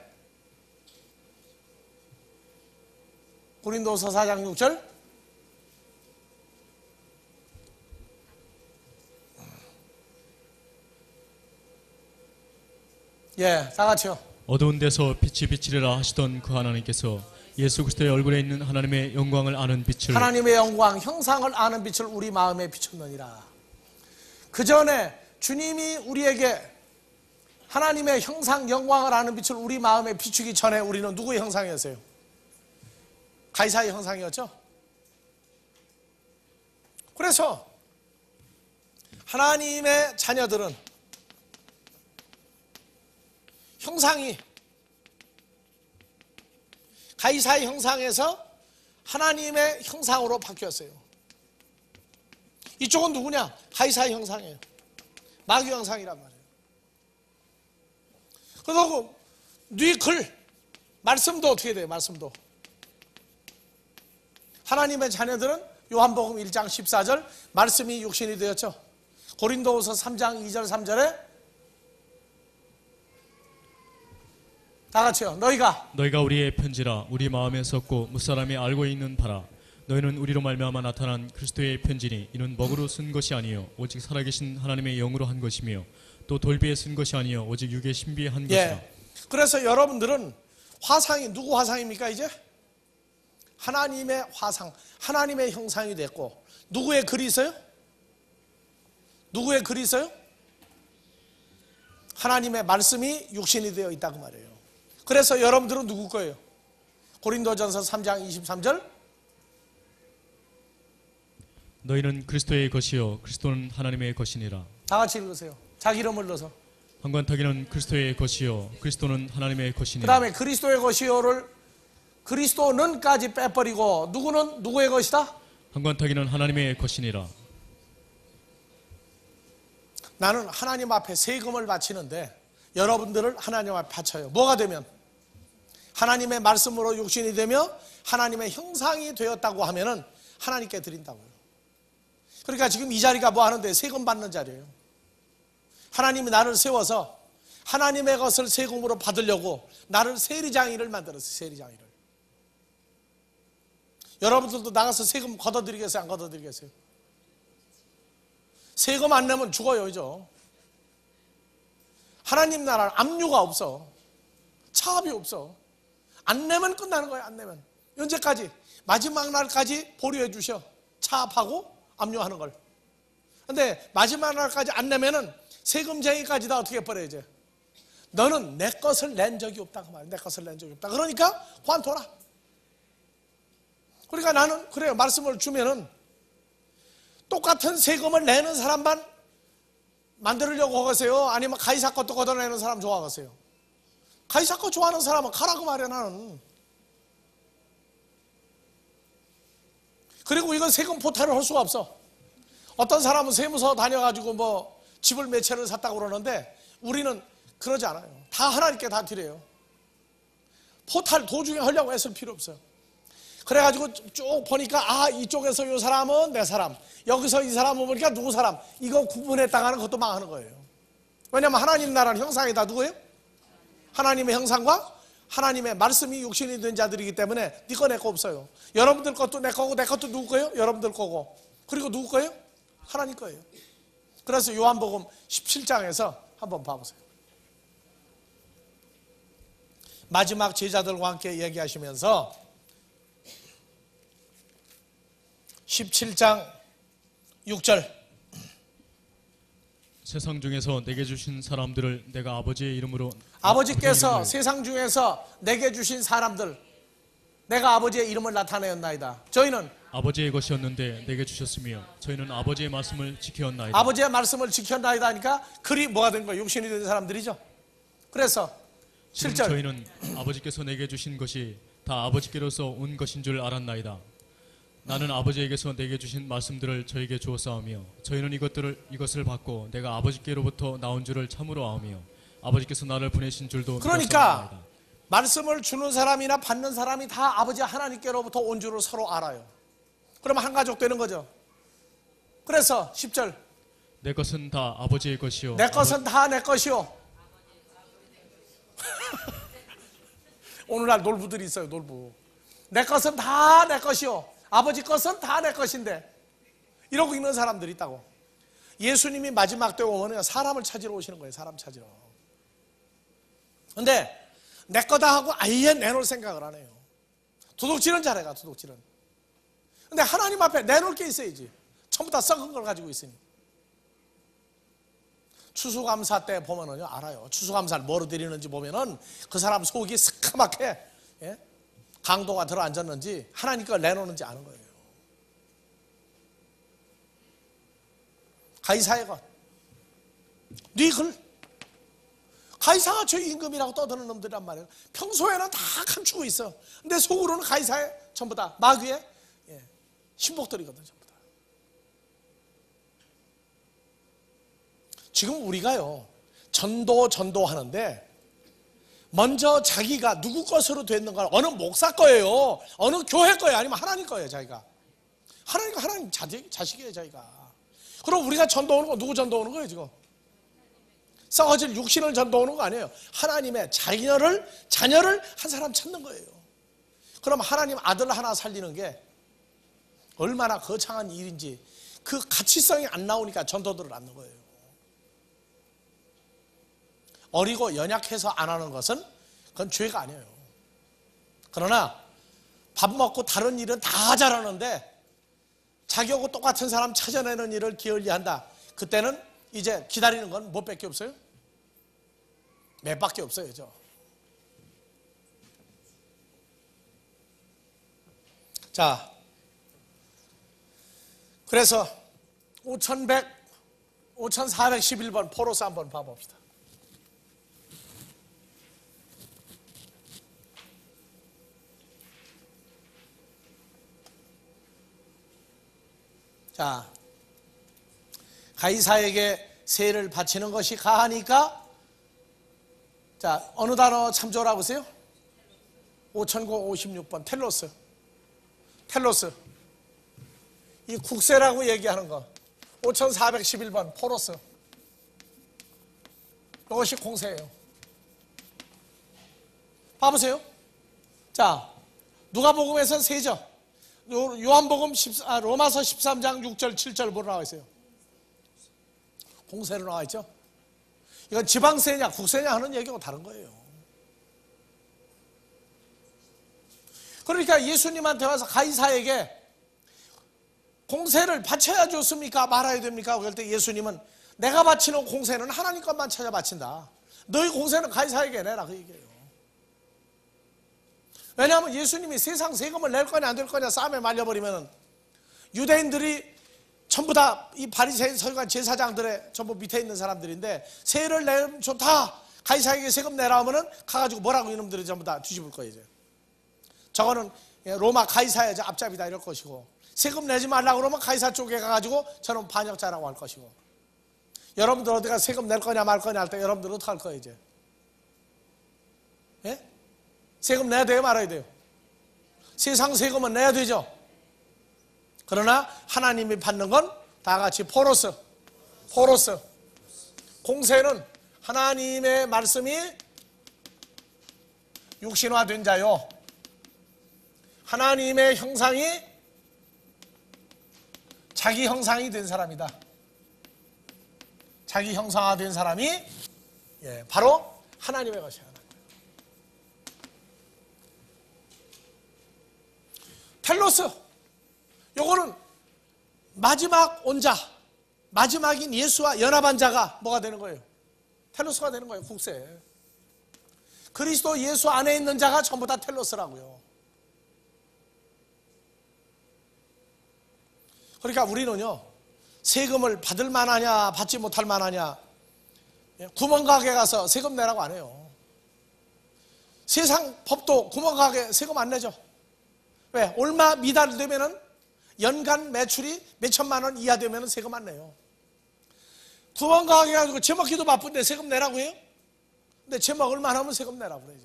고린도후서 4장 6절 다 같이요. 어두운 데서 빛이 비치리라 하시던 그 하나님께서 예수 그리스도의 얼굴에 있는 하나님의 영광을 아는 빛을, 하나님의 영광, 형상을 아는 빛을 우리 마음에 비췄느니라. 그 전에 주님이 우리에게 하나님의 형상, 영광을 아는 빛을 우리 마음에 비추기 전에 우리는 누구의 형상이었어요? 가이사의 형상이었죠. 그래서 하나님의 자녀들은 형상이 가이사의 형상에서 하나님의 형상으로 바뀌었어요. 이쪽은 누구냐? 가이사의 형상이에요. 마귀 형상이란 말이에요. 그래서 네 글, 말씀도 어떻게 돼요? 말씀도 하나님의 자녀들은 요한복음 1장 14절 말씀이 육신이 되었죠. 고린도후서 3장 2절 3절에 다 같이요. 너희가 우리의 편지라 우리 마음에 썼고 무사람이 알고 있는 바라. 너희는 우리로 말미암아 나타난 그리스도의 편지니 이는 먹으로 쓴 것이 아니요 오직 살아계신 하나님의 영으로 한 것이며 또 돌비에 쓴 것이 아니요 오직 육의 신비에 한 것이라. 그래서 여러분들은 화상이 누구 화상입니까? 이제 하나님의 화상, 하나님의 형상이 됐고 누구의 글이 있어요? 누구의 글이 있어요? 하나님의 말씀이 육신이 되어 있다고 말이에요. 그래서 여러분들은 누구 거예요? 고린도전서 3장 23절 너희는 그리스도의 것이요 그리스도는 하나님의 것이니라. 다 같이 읽으세요. 자기 이름을 넣어서. 한관타기는 그리스도의 것이요 그리스도는 하나님의 것이니라. 그 다음에 그리스도의 것이요를 그리스도는까지 빼버리고 누구는 누구의 것이다? 한관타기는 하나님의 것이니라. 나는 하나님 앞에 세금을 바치는데 여러분들을 하나님 앞에 바쳐요. 뭐가 되면? 하나님의 말씀으로 육신이 되며 하나님의 형상이 되었다고 하면은 하나님께 드린다고요. 그러니까 지금 이 자리가 뭐 하는데? 세금 받는 자리예요. 하나님이 나를 세워서 하나님의 것을 세금으로 받으려고 나를 세리장이를 만들었어요. 세리장이를. 여러분들도 나가서 세금 걷어드리겠어요? 안 걷어드리겠어요? 세금 안 내면 죽어요. 이제 하나님 나라는 압류가 없어. 차압이 없어. 안 내면 끝나는 거예요. 안 내면. 언제까지? 마지막 날까지 보류해 주셔. 차압하고 압류하는 걸. 근데 마지막 날까지 안 내면은 세금쟁이까지 다 어떻게 해버려 이제. 너는 내 것을 낸 적이 없다 그 말이야. 내 것을 낸 적이 없다. 그러니까 관둬라. 그러니까 나는 그래요. 말씀을 주면은 똑같은 세금을 내는 사람만 만들려고 하겠어요? 아니면 가이사 것도 걷어내는 사람 좋아하겠어요? 가이사 것 좋아하는 사람은 가라고 말이야. 나는. 그리고 이건 세금 포탈을 할 수가 없어. 어떤 사람은 세무서 다녀가지고 뭐 집을 몇 채를 샀다고 그러는데 우리는 그러지 않아요. 다 하나님께 다 드려요. 포탈 도중에 하려고 애쓸 필요 없어요. 그래가지고 쭉 보니까 이쪽에서 이 사람은 내 사람, 여기서 이 사람은 보니까 누구 사람, 이거 구분했다가는 그것도 망하는 거예요. 왜냐하면 하나님 나라는 형상이 다 누구예요? 하나님의 형상과 하나님의 말씀이 육신이 된 자들이기 때문에 네 거 내 거 없어요. 여러분들 것도 내 거고 내 것도 누구 거예요? 여러분들 거고. 그리고 누구 거예요? 하나님 거예요. 그래서 요한복음 17장에서 한번 봐보세요. 마지막 제자들과 함께 얘기하시면서 17장 6절 세상 중에서 내게 주신 사람들을 내가 아버지의 이름으로 아버지께서 세상 중에서 내게 주신 사람들 내가 아버지의 이름을 나타내었나이다. 저희는 아버지의 것이었는데 내게 주셨으며 저희는 아버지의 말씀을 지켰나이다. 아버지의 말씀을 지켰나이다 하니까 글이 뭐가 된 거예요? 육신이 된 사람들이죠. 그래서 7절 저희는 아버지께서 내게 주신 것이 다 아버지께로서 온 것인 줄 알았나이다. 나는 아버지에게서 내게 주신 말씀들을 저에게 주었사오며 저희는 이것을 받고 내가 아버지께로부터 나온 줄을 참으로 아오며 아버지께서 나를 보내신 줄도 그러니까 믿었사옵나이다. 말씀을 주는 사람이나 받는 사람이 다 아버지 하나님께로부터 온 줄을 서로 알아요. 그러면 한 가족 되는 거죠. 그래서 10절 내 것은 다 아버지의 것이요 내 것은 다 내 것이요. 오늘날 놀부들이 있어요. 놀부. 내 것은 다 내 것이요 아버지 것은 다 내 것인데 이러고 있는 사람들이 있다고. 예수님이 마지막 때 오면 사람을 찾으러 오시는 거예요. 사람 찾으러. 근데 내 거다 하고 아예 내놓을 생각을 안 해요. 도둑질은 잘해가. 도둑질은. 근데 하나님 앞에 내놓을 게 있어야지. 전부 다 썩은 걸 가지고 있으니. 추수감사 때 보면은요 알아요. 추수감사를 뭐로 드리는지 보면은 그 사람 속이 새카맣게 예? 강도가 들어앉았는지 하나님 걸 내놓는지 아는 거예요. 가이사의 것. 네 글. 가이사가 저 임금이라고 떠드는 놈들이란 말이에요. 평소에는 다 감추고 있어. 근데 속으로는 가이사의 전부 다 마귀의 신복들이거든. 전부 다. 지금 우리가요 전도하는데 먼저 자기가 누구 것으로 됐는가, 어느 목사 거예요, 어느 교회 거예요, 아니면 하나님 거예요. 자기가 하나님 자식이에요. 자기가. 그럼 우리가 전도하는 거 누구 전도하는 거예요? 지금 썩어질 육신을 전도하는 거 아니에요. 하나님의 자녀를 한 사람 찾는 거예요. 그럼 하나님 아들 하나 살리는 게 얼마나 거창한 일인지 그 가치성이 안 나오니까 전도들을 않는 거예요. 어리고 연약해서 안 하는 것은 그건 죄가 아니에요. 그러나 밥 먹고 다른 일은 다 잘하는데 자기하고 똑같은 사람 찾아내는 일을 게을리한다. 그때는 이제 기다리는 건 몇 밖에 없어요? 몇 밖에 없어요. 자, 그래서 5411번 포로스 한번 봐봅시다. 자, 가이사에게 세를 바치는 것이 가하니까, 자, 어느 단어 참조라고 하세요? 5056번 텔로스. 이 국세라고 얘기하는 거. 5411번 포로스. 이것이 공세예요. 봐보세요. 자, 누가복음에서는 세죠. 요한복음 로마서 13장 6절 7절 보러 나와 있어요. 공세로 나와 있죠. 이건 지방세냐 국세냐 하는 얘기하고 다른 거예요. 그러니까 예수님한테 와서 가이사에게 공세를 바쳐야 좋습니까? 말아야 됩니까? 그럴 때 예수님은 내가 바치는 공세는 하나님 것만 찾아 바친다. 너희 공세는 가이사에게 내라, 그 얘기예요. 왜냐하면 예수님이 세상 세금을 낼 거냐 안 낼 거냐 싸움에 말려버리면 유대인들이 전부 다 이 바리새인 서기관 제사장들의 전부 밑에 있는 사람들인데, 세를 내면 좋다, 가이사에게 세금 내라 하면은 가가지고 뭐라고 이놈들이 전부 다 뒤집을 거예요. 이제 저거는 로마 가이사의 앞잡이다 이럴 것이고, 세금 내지 말라고 그러면 가이사 쪽에 가가지고 저는 반역자라고 할 것이고, 여러분들 어디가 세금 낼 거냐 말 거냐 할 때 여러분들 어떡할 거예요? 이제 예? 세금 내야 돼요, 말아야 돼요? 세상 세금은 내야 되죠. 그러나 하나님이 받는 건 다 같이 포로스. 공세는 하나님의 말씀이 육신화된 자요, 하나님의 형상이 자기 형상이 된 사람이다. 자기 형상화된 사람이 바로 하나님의 것이야. 텔로스, 요거는 마지막 온자, 마지막인 예수와 연합한 자가 뭐가 되는 거예요? 텔로스가 되는 거예요. 국세. 그리스도 예수 안에 있는 자가 전부 다 텔로스라고요. 그러니까 우리는요, 세금을 받을 만하냐 받지 못할 만하냐, 구멍가게 가서 세금 내라고 안 해요. 세상 법도 구멍가게 세금 안 내죠. 왜? 얼마 미달되면은 연간 매출이 몇 천만 원 이하 되면은 세금 안 내요. 구멍가게 가지고 제 먹기도 바쁜데 세금 내라고 해요? 근데 제 먹을 만하면 세금 내라고 그래요.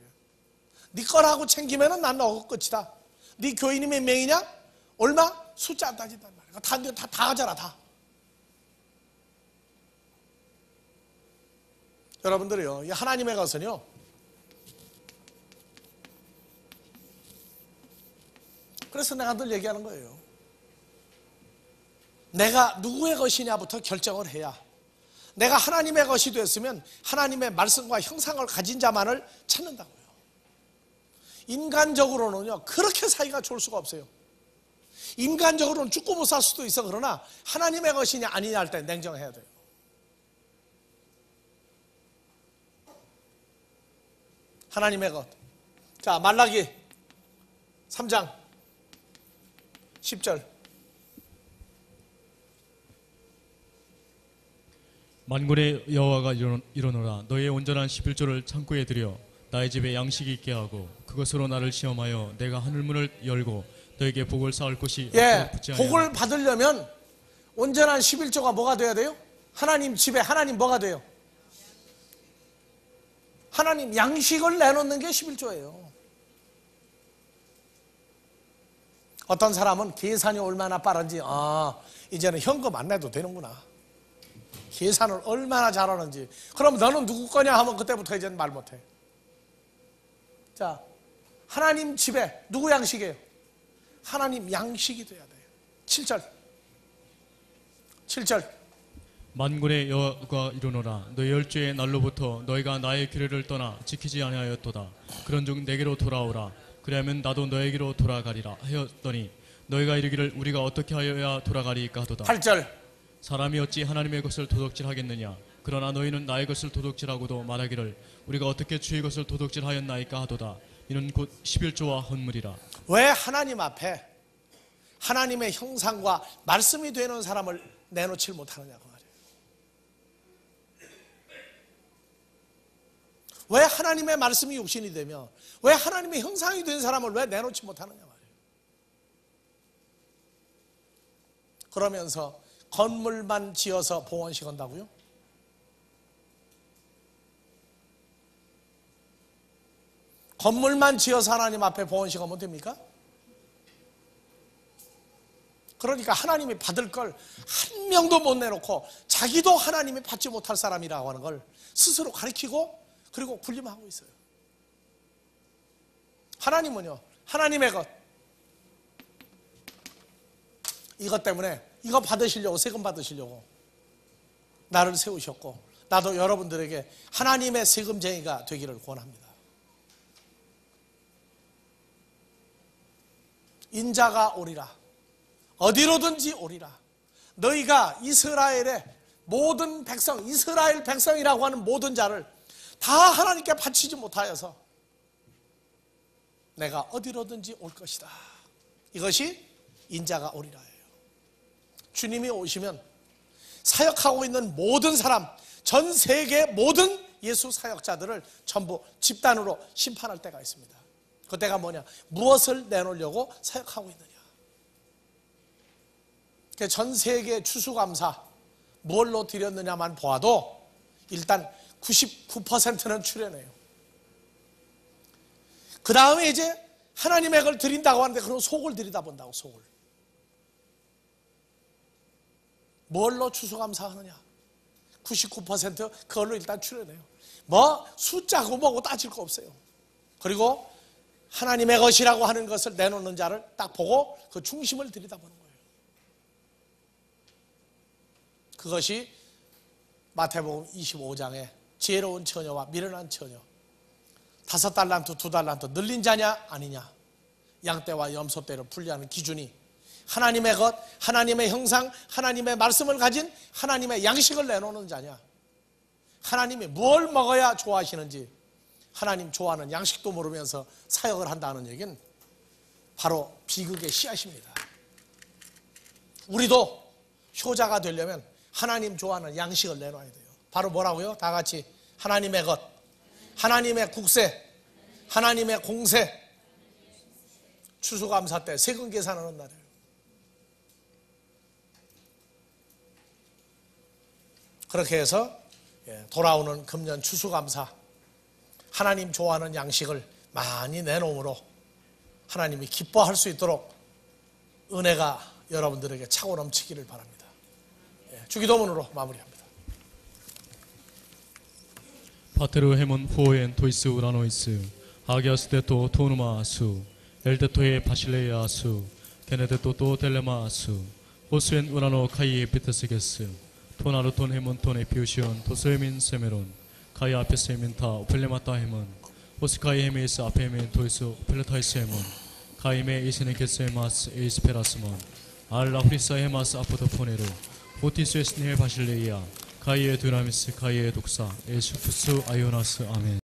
네 거라고 챙기면은 난 너 끝이다. 네 교인이 몇 명이냐? 얼마? 숫자 안 따진단 말이야. 다 가져라, 다. 여러분들이요, 이 하나님의 것은요, 그래서 내가 늘 얘기하는 거예요. 내가 누구의 것이냐부터 결정을 해야, 내가 하나님의 것이 됐으면 하나님의 말씀과 형상을 가진 자만을 찾는다고요. 인간적으로는요, 그렇게 사이가 좋을 수가 없어요. 인간적으로는 죽고 못 살 수도 있어. 그러나 하나님의 것이냐 아니냐 할 때 냉정해야 돼요. 하나님의 것. 자, 말라기 3장 10절. 만군의 여호와가 이르노라 너의 온전한 11조를 창고에 들여 나의 집에 양식이 있게 하고 그것으로 나를 시험하여 내가 하늘문을 열고 너에게 복을 쌓을 곳이 붙지 아니하며. 복을 받으려면 온전한 11조가 뭐가 돼야 돼요? 하나님 집에 하나님 뭐가 돼요? 하나님 양식을 내놓는 게 11조예요. 어떤 사람은 계산이 얼마나 빠른지 이제는 현금 안 내도 되는구나. 계산을 얼마나 잘하는지. 그럼 너는 누구 거냐 하면 그때부터 이제는 말 못해. 자, 하나님 집에 누구 양식이에요? 하나님 양식이 돼야 돼요. 7절. 만군의 여호와가 이르노라 너희 열주의 날로부터 너희가 나의 규례를 떠나 지키지 아니하였도다. 그런즉 내게로 돌아오라. 그리하면 나도 너에게로 돌아가리라 하였더니 너희가 이르기를 우리가 어떻게 하여야 돌아가리까 하도다. 8절. 사람이 어찌 하나님의 것을 도둑질하겠느냐. 그러나 너희는 나의 것을 도둑질하고도 말하기를 우리가 어떻게 주의 것을 도둑질하였나이까 하도다. 이는 곧 11조와 헌물이라. 왜 하나님 앞에 하나님의 형상과 말씀이 되는 사람을 내놓지 못하느냐고 말이에요. 왜 하나님의 말씀이 육신이 되며 왜 하나님의 형상이 된 사람을 왜 내놓지 못하느냐 말이에요. 그러면서 건물만 지어서 봉헌식 한다고요? 건물만 지어서 하나님 앞에 봉헌식 하면 됩니까? 그러니까 하나님이 받을 걸 한 명도 못 내놓고 자기도 하나님이 받지 못할 사람이라고 하는 걸 스스로 가리키고 그리고 군림하고 있어요. 하나님은요, 하나님의 것, 이것 때문에 이거 받으시려고, 세금 받으시려고 나를 세우셨고 나도 여러분들에게 하나님의 세금쟁이가 되기를 권합니다. 인자가 오리라. 어디로든지 오리라. 너희가 이스라엘의 모든 백성, 이스라엘 백성이라고 하는 모든 자를 다 하나님께 바치지 못하여서 내가 어디로든지 올 것이다. 이것이 인자가 오리라예요. 주님이 오시면 사역하고 있는 모든 사람, 전 세계 모든 예수 사역자들을 전부 집단으로 심판할 때가 있습니다. 그때가 뭐냐? 무엇을 내놓으려고 사역하고 있느냐? 전 세계 추수감사 뭘로 드렸느냐만 보아도 일단 99%는 출연해요. 그 다음에 이제 하나님의 걸 드린다고 하는데 그럼 속을 들여다본다고. 속을 뭘로 추수감사하느냐? 99% 그걸로 일단 출연해요. 뭐 숫자고 뭐고 따질 거 없어요. 그리고 하나님의 것이라고 하는 것을 내놓는 자를 딱 보고 그 중심을 들여다보는 거예요. 그것이 마태복음 25장에 지혜로운 처녀와 미련한 처녀, 5달란트, 2달란트 늘린 자냐 아니냐, 양떼와 염소떼를 분리하는 기준이 하나님의 것, 하나님의 형상, 하나님의 말씀을 가진 하나님의 양식을 내놓는 자냐, 하나님이 뭘 먹어야 좋아하시는지 하나님 좋아하는 양식도 모르면서 사역을 한다는 얘기는 바로 비극의 씨앗입니다. 우리도 효자가 되려면 하나님 좋아하는 양식을 내놔야 돼요. 바로 뭐라고요? 다 같이 하나님의 것, 하나님의 국세, 하나님의 공세. 추수감사 때 세금 계산하는 날이에요. 그렇게 해서 돌아오는 금년 추수감사 하나님 좋아하는 양식을 많이 내놓음으로 하나님이 기뻐할 수 있도록 은혜가 여러분들에게 차고 넘치기를 바랍니다. 주기도문으로 마무리합니다. 파테르 헤몬 후오엔 토이스 우라노이스 아기아스 데토 토누마스 엘데토에 바실레이아스 게네데토 또 델레마스 호스엔 우라노 카이에 비테스게스 토나르톤 헤몬 토네 피우시온 토스헤민 세메론 카이 아페스 헤민타 오펠레마타 헤몬 호스카이 헤메이스 아페 헤민 토이스 오펠레타이스 헤몬 카이메 이세네케스 헤마스 에이스페라스몬 알라프리사 헤마스 아포토포네르 오티스 에스니헬 바실레이아 카이에 드라미스 카이에 독사 에슈푸스 아이오나스 아멘.